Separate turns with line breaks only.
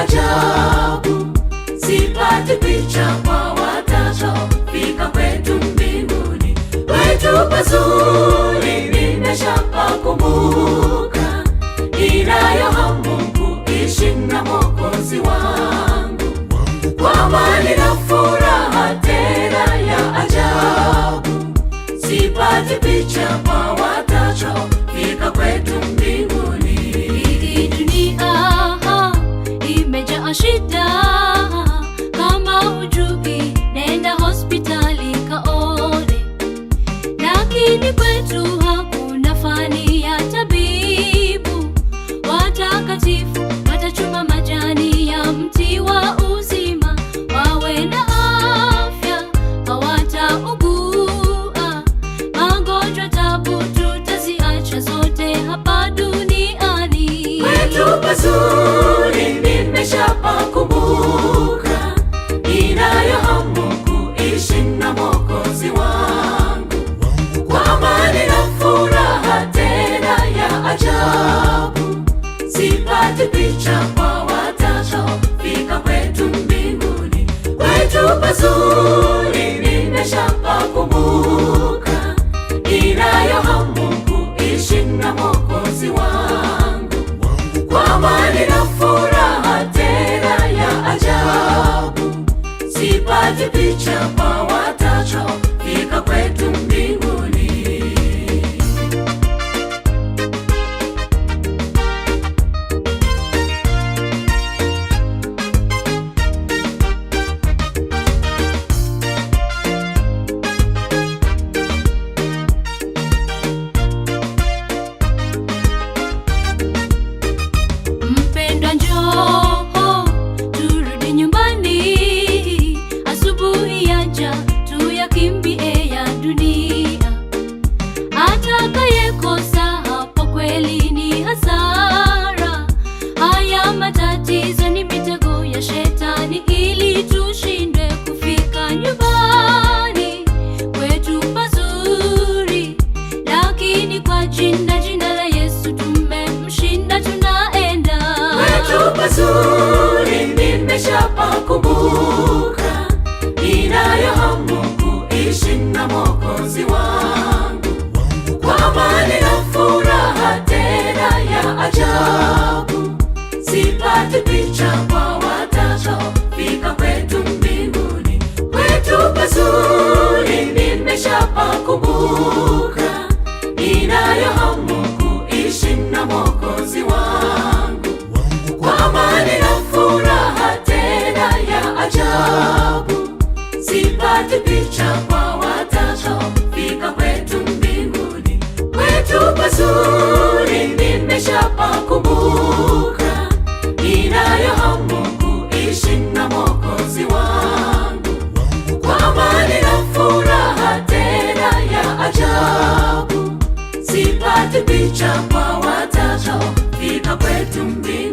ajabu, sipati picha kwa watachofika kwetu mbinguni. Kwetu pazuri nimeshapakumbuka, ninayo hamu kuishi na Mwokozi wangu, kwa amani na furaha tena ya ajabu, sipati picha kwa watachofika kwetu mbinguni.
Hii dunia imejaa shida, kama hujui nenda hospitali kaone, lakini kwetu hakuna fani ya tabibu. Watakatifu watachuma majani ya mti wa uzima, wawe na afya hawataugua. Magonjwa, tabu tutaziacha zote hapa duniani.
Kwetu pazuri nimeshapakumbuka, ninayo hamu kuishi na Mwokozi wangu, kwa amani na furaha tena ya ajabu, sipati picha kwa watachofika kwetu mbinguni. Kwetu pazuri nimeshapakumbuka, ninayo hamu kuishi na Mwokozi wangu, kwa amani na furaha tena ya ajabu, sipati picha kwa watachofika kwetu mbinguni.
Mpendwa, njoo turudi nyumbani, asubuhi yaja tuyakimbie ya dunia. Atakayekosa hapo kweli ni hasara. Haya matatizo ni mitego ya Shetani ili tushindwe kufika nyumbani kwetu pazuri, lakini kwa jina la Yesu tumemshinda, tunaenda
Kwetu pazuri nimeshapakumbuka, ninayo hamu kuishi na Mwokozi wangu, kwa amani na furaha tena ya ajabu, sipati picha kwa watachofika kwetu mbinguni. Kwetu pazuri nimeshapakumbuka, ninayo hamu kuishi na Mwokozi wangu, kwa amani na furaha tena ya ajabu, sipati picha kwa watachofika kwetu mbinguni. Kwetu pazuri nimeshapakumbuka, ninayo hamu kuishi na Mwokozi wangu, kwa amani na furaha tena ya ajabu, sipati picha kwa watachofika kwetu mbinguni.